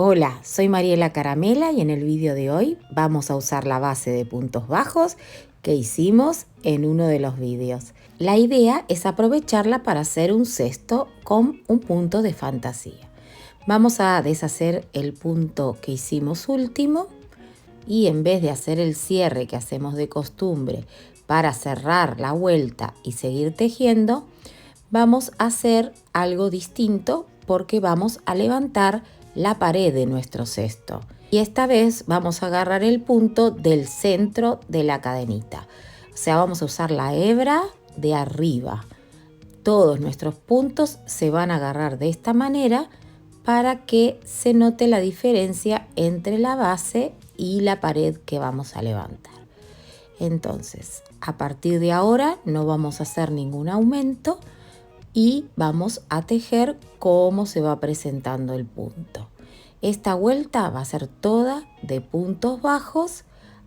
Hola, soy Mariela Caramela y en el vídeo de hoy vamos a usar la base de puntos bajos que hicimos en uno de los vídeos. La idea es aprovecharla para hacer un cesto con un punto de fantasía. Vamos a deshacer el punto que hicimos último y en vez de hacer el cierre que hacemos de costumbre para cerrar la vuelta y seguir tejiendo, vamos a hacer algo distinto porque vamos a levantar la pared de nuestro cesto. Y esta vez vamos a agarrar el punto del centro de la cadenita. O sea, vamos a usar la hebra de arriba. Todos nuestros puntos se van a agarrar de esta manera para que se note la diferencia entre la base y la pared que vamos a levantar. Entonces, a partir de ahora no vamos a hacer ningún aumento y vamos a tejer cómo se va presentando el punto. Esta vuelta va a ser toda de puntos bajos,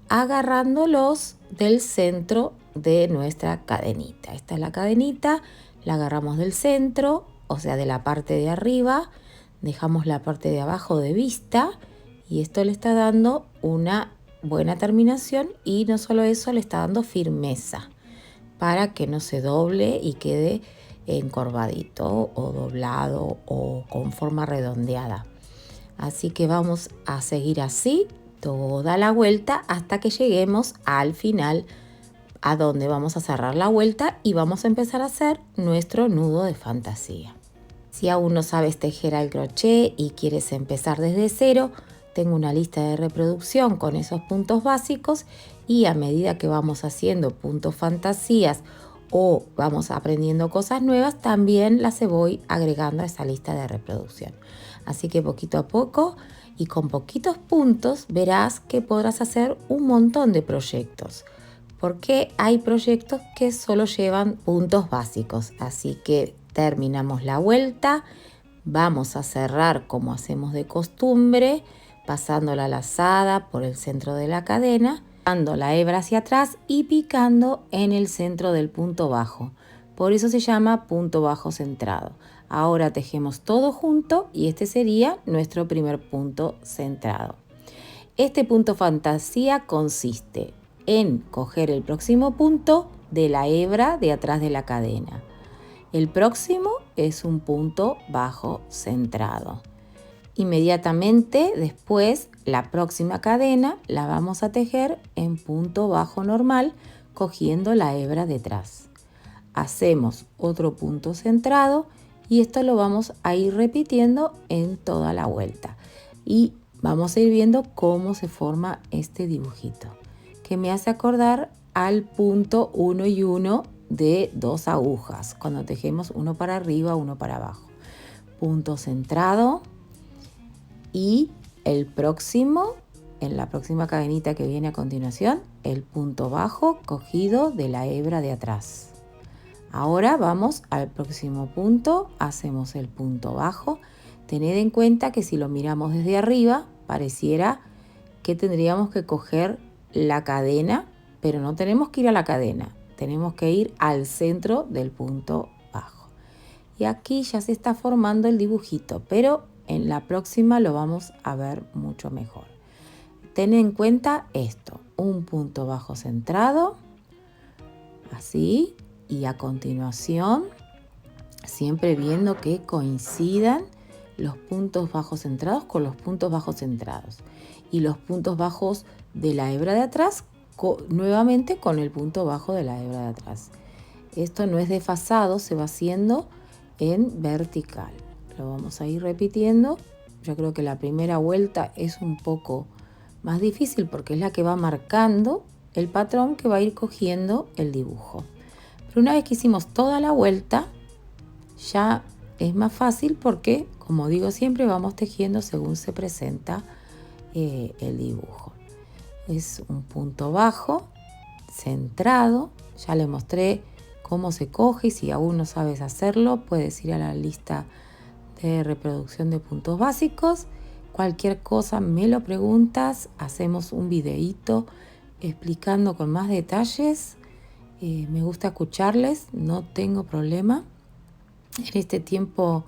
agarrándolos del centro de nuestra cadenita. Esta es la cadenita, la agarramos del centro, o sea de la parte de arriba, dejamos la parte de abajo de vista y esto le está dando una buena terminación y no solo eso, le está dando firmeza para que no se doble y quede encorvadito o doblado o con forma redondeada. Así que vamos a seguir así toda la vuelta hasta que lleguemos al final a donde vamos a cerrar la vuelta y vamos a empezar a hacer nuestro nudo de fantasía. Si aún no sabes tejer al crochet y quieres empezar desde cero, tengo una lista de reproducción con esos puntos básicos y a medida que vamos haciendo puntos fantasías o vamos aprendiendo cosas nuevas, también las voy agregando a esa lista de reproducción. Así que poquito a poco y con poquitos puntos verás que podrás hacer un montón de proyectos. Porque hay proyectos que solo llevan puntos básicos. Así que terminamos la vuelta, vamos a cerrar como hacemos de costumbre, pasando la lazada por el centro de la cadena, dando la hebra hacia atrás y picando en el centro del punto bajo. Por eso se llama punto bajo centrado. Ahora tejemos todo junto y este sería nuestro primer punto centrado. Este punto fantasía consiste en coger el próximo punto de la hebra de atrás de la cadena. El próximo es un punto bajo centrado. Inmediatamente después, la próxima cadena la vamos a tejer en punto bajo normal, cogiendo la hebra detrás. Hacemos otro punto centrado y esto lo vamos a ir repitiendo en toda la vuelta. Y vamos a ir viendo cómo se forma este dibujito, que me hace acordar al punto 1 y 1 de 2 agujas, cuando tejemos uno para arriba, uno para abajo. Punto centrado. Y el próximo, en la próxima cadenita que viene a continuación, el punto bajo cogido de la hebra de atrás. Ahora vamos al próximo punto, hacemos el punto bajo. Tened en cuenta que si lo miramos desde arriba, pareciera que tendríamos que coger la cadena, pero no tenemos que ir a la cadena, tenemos que ir al centro del punto bajo. Y aquí ya se está formando el dibujito, pero en la próxima lo vamos a ver mucho mejor. Ten en cuenta esto, un punto bajo centrado, así, y a continuación, siempre viendo que coincidan los puntos bajos centrados con los puntos bajos centrados. Y los puntos bajos de la hebra de atrás, nuevamente con el punto bajo de la hebra de atrás. Esto no es desfasado, se va haciendo en vertical. Lo vamos a ir repitiendo. Yo creo que la primera vuelta es un poco más difícil porque es la que va marcando el patrón que va a ir cogiendo el dibujo. Pero una vez que hicimos toda la vuelta, ya es más fácil porque, como digo siempre, vamos tejiendo según se presenta el dibujo. Es un punto bajo, centrado. Ya le mostré cómo se coge y si aún no sabes hacerlo, puedes ir a la lista de reproducción de puntos básicos. Cualquier cosa me lo preguntas, hacemos un videíto explicando con más detalles. Me gusta escucharles, no tengo problema. En este tiempo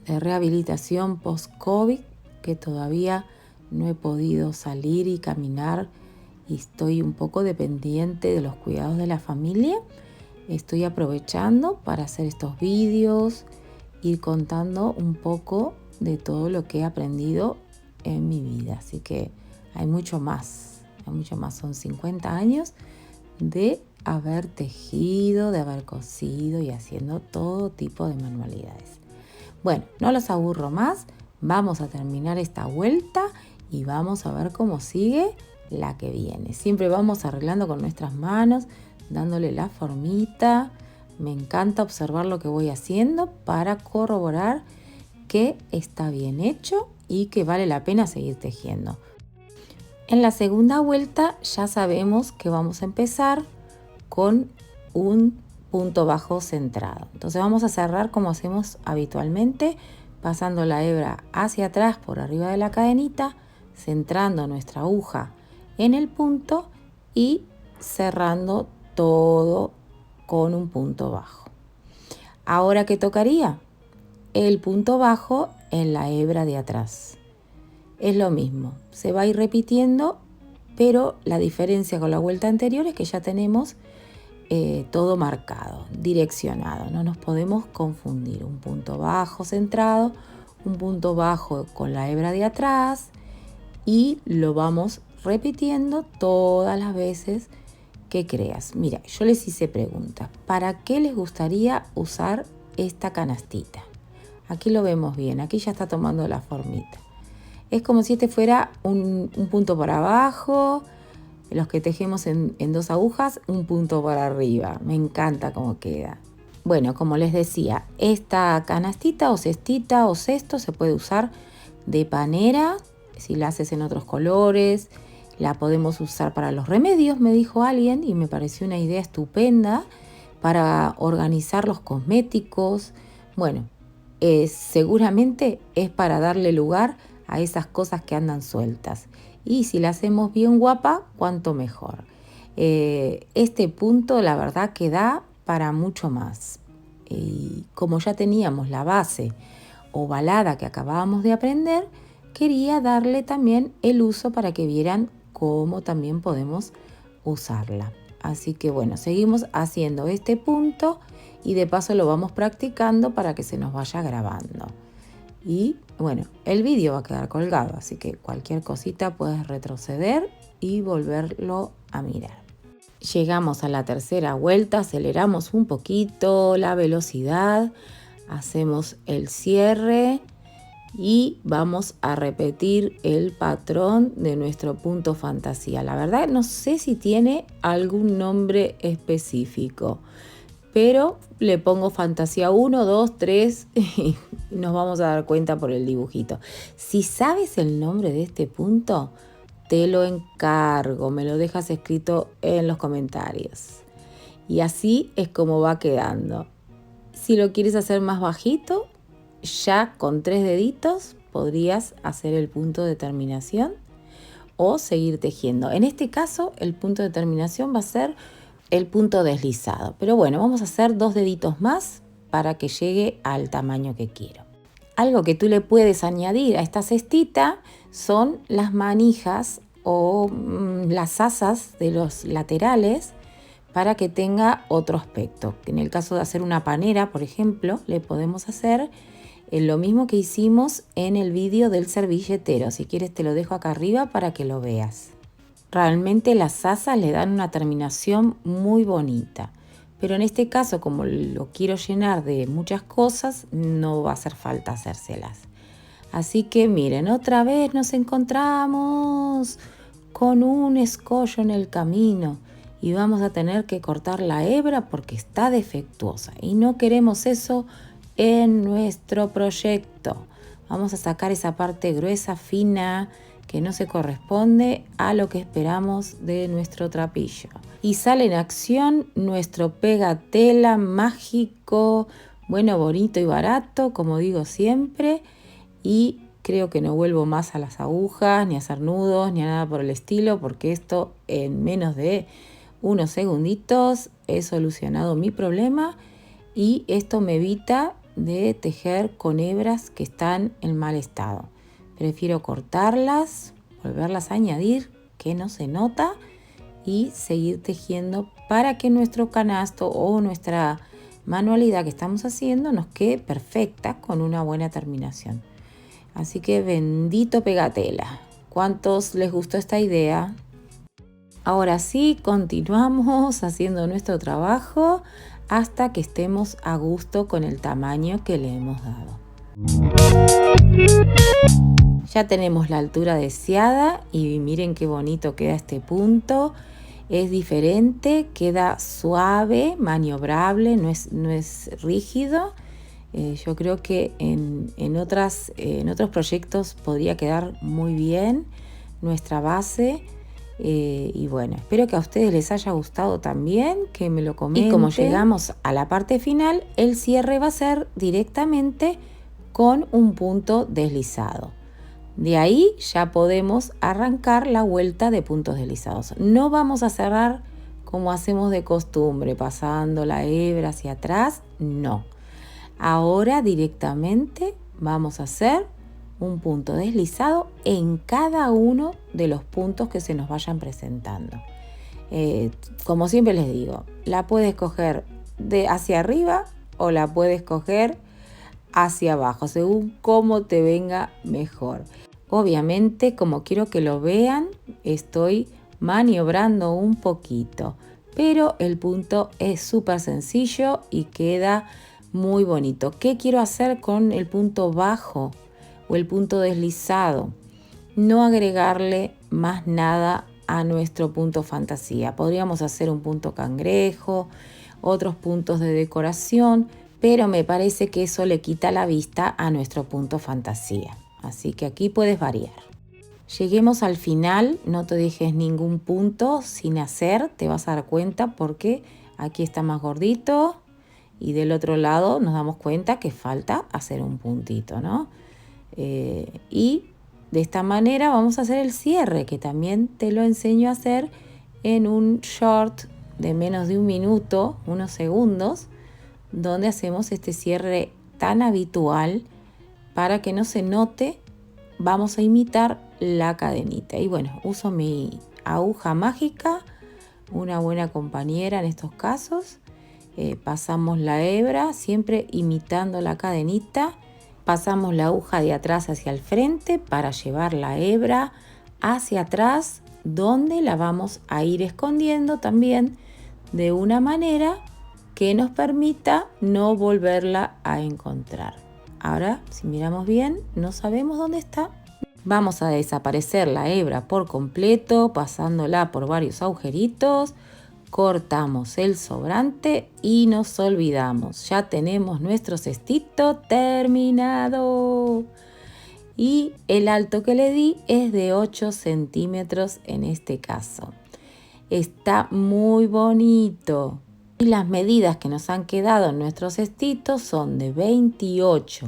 de rehabilitación post-COVID porque todavía no he podido salir y caminar y estoy un poco dependiente de los cuidados de la familia. Estoy aprovechando para hacer estos vídeos, ir contando un poco de todo lo que he aprendido en mi vida. Así que hay mucho más, Son 50 años de haber tejido, de haber cosido y haciendo todo tipo de manualidades. Bueno, no los aburro más, vamos a terminar esta vuelta y vamos a ver cómo sigue la que viene. Siempre vamos arreglando con nuestras manos, dándole la formita. Me encanta observar lo que voy haciendo para corroborar que está bien hecho y que vale la pena seguir tejiendo. En la segunda vuelta ya sabemos que vamos a empezar con un punto bajo centrado. Entonces vamos a cerrar como hacemos habitualmente, pasando la hebra hacia atrás por arriba de la cadenita, centrando nuestra aguja en el punto y cerrando todo con un punto bajo. Ahora, ¿qué tocaría? El punto bajo en la hebra de atrás. Es lo mismo, se va a ir repitiendo, pero la diferencia con la vuelta anterior es que ya tenemos todo marcado, direccionado. No nos podemos confundir. Un punto bajo centrado, un punto bajo con la hebra de atrás y lo vamos repitiendo todas las veces que creas. Mira, yo les hice preguntas. ¿Para qué les gustaría usar esta canastita? Aquí lo vemos bien, aquí ya está tomando la formita. Es como si este fuera un punto para abajo, los que tejemos en 2 agujas, un punto para arriba. Me encanta cómo queda. Bueno, como les decía, esta canastita o cestita o cesto se puede usar de panera, si la haces en otros colores. La podemos usar para los remedios, me dijo alguien, y me pareció una idea estupenda para organizar los cosméticos. Bueno, seguramente es para darle lugar a esas cosas que andan sueltas. Y si la hacemos bien guapa, cuanto mejor. Este punto, la verdad, que da para mucho más. Y como ya teníamos la base ovalada que acabábamos de aprender, quería darle también el uso para que vieran cómo también podemos usarla. Así que bueno, seguimos haciendo este punto y de paso lo vamos practicando para que se nos vaya grabando. Y bueno, el vídeo va a quedar colgado, así que cualquier cosita puedes retroceder y volverlo a mirar. Llegamos a la tercera vuelta, aceleramos un poquito la velocidad, hacemos el cierre y vamos a repetir el patrón de nuestro punto fantasía. La verdad no sé si tiene algún nombre específico, pero le pongo fantasía 1, 2, 3 y nos vamos a dar cuenta por el dibujito. Si sabes el nombre de este punto, te lo encargo, me lo dejas escrito en los comentarios. Y así es como va quedando. Si lo quieres hacer más bajito, ya con 3 deditos podrías hacer el punto de terminación o seguir tejiendo. En este caso, el punto de terminación va a ser el punto deslizado. Pero bueno, vamos a hacer 2 deditos más para que llegue al tamaño que quiero. Algo que tú le puedes añadir a esta cestita son las manijas o las asas de los laterales para que tenga otro aspecto. En el caso de hacer una panera, por ejemplo, le podemos hacer lo mismo que hicimos en el vídeo del servilletero. Si quieres te lo dejo acá arriba para que lo veas. Realmente las asas le dan una terminación muy bonita. Pero en este caso, como lo quiero llenar de muchas cosas, no va a hacer falta hacérselas. Así que miren, otra vez nos encontramos con un escollo en el camino y vamos a tener que cortar la hebra porque está defectuosa y no queremos eso en nuestro proyecto. Vamos a sacar esa parte gruesa, fina, que no se corresponde a lo que esperamos de nuestro trapillo. Y sale en acción nuestro pegatela mágico, bueno, bonito y barato, como digo siempre. Y creo que no vuelvo más a las agujas, ni a hacer nudos, ni a nada por el estilo, porque esto en menos de unos segunditos he solucionado mi problema y esto me evita de tejer con hebras que están en mal estado. Prefiero cortarlas, volverlas a añadir, que no se nota, y seguir tejiendo para que nuestro canasto o nuestra manualidad que estamos haciendo nos quede perfecta con una buena terminación. Así que bendito pegatela. ¿Cuántos les gustó esta idea? Ahora sí, continuamos haciendo nuestro trabajo hasta que estemos a gusto con el tamaño que le hemos dado. Ya tenemos la altura deseada y miren qué bonito queda este punto. Es diferente, queda suave, maniobrable, no es rígido. Yo creo que en otros proyectos podría quedar muy bien nuestra base. Y bueno, espero que a ustedes les haya gustado también, que me lo comenten. Y como llegamos a la parte final, el cierre va a ser directamente con un punto deslizado. De ahí ya podemos arrancar la vuelta de puntos deslizados. No vamos a cerrar como hacemos de costumbre, pasando la hebra hacia atrás, no. Ahora directamente vamos a hacer un punto deslizado en cada uno de los puntos que se nos vayan presentando. Como siempre les digo, la puedes coger de hacia arriba o la puedes coger hacia abajo, según cómo te venga mejor. Obviamente, como quiero que lo vean, estoy maniobrando un poquito, pero el punto es súper sencillo y queda muy bonito. ¿Qué quiero hacer con el punto bajo o el punto deslizado? No agregarle más nada a nuestro punto fantasía. Podríamos hacer un punto cangrejo, otros puntos de decoración, pero me parece que eso le quita la vista a nuestro punto fantasía. Así que aquí puedes variar. Lleguemos al final, no te dejes ningún punto sin hacer, te vas a dar cuenta porque aquí está más gordito y del otro lado nos damos cuenta que falta hacer un puntito, ¿no? Y de esta manera vamos a hacer el cierre, que también te lo enseño a hacer en un short de menos de un minuto, unos segundos, donde hacemos este cierre tan habitual. Para que no se note, vamos a imitar la cadenita. Y bueno, uso mi aguja mágica, una buena compañera en estos casos. Pasamos la hebra, siempre imitando la cadenita. Pasamos la aguja de atrás hacia el frente para llevar la hebra hacia atrás, donde la vamos a ir escondiendo también de una manera que nos permita no volverla a encontrar. Ahora, si miramos bien, no sabemos dónde está. Vamos a desaparecer la hebra por completo, pasándola por varios agujeritos. Cortamos el sobrante y nos olvidamos. Ya tenemos nuestro cestito terminado. Y el alto que le di es de 8 centímetros en este caso. Está muy bonito. Y las medidas que nos han quedado en nuestro cestito son de 28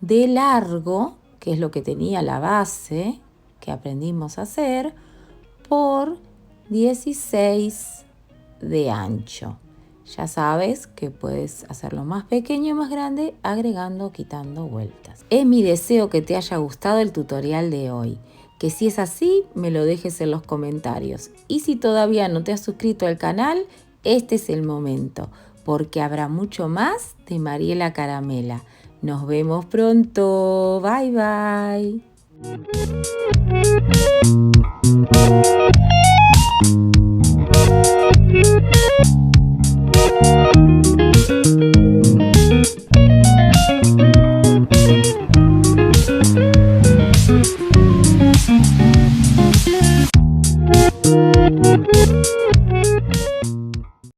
de largo, que es lo que tenía la base que aprendimos a hacer, por 16 de ancho. Ya sabes que puedes hacerlo más pequeño o más grande agregando o quitando vueltas. Es mi deseo que te haya gustado el tutorial de hoy. Que si es así, me lo dejes en los comentarios. Y si todavía no te has suscrito al canal, este es el momento, porque habrá mucho más de Mariela Caramela. Nos vemos pronto. Bye, bye.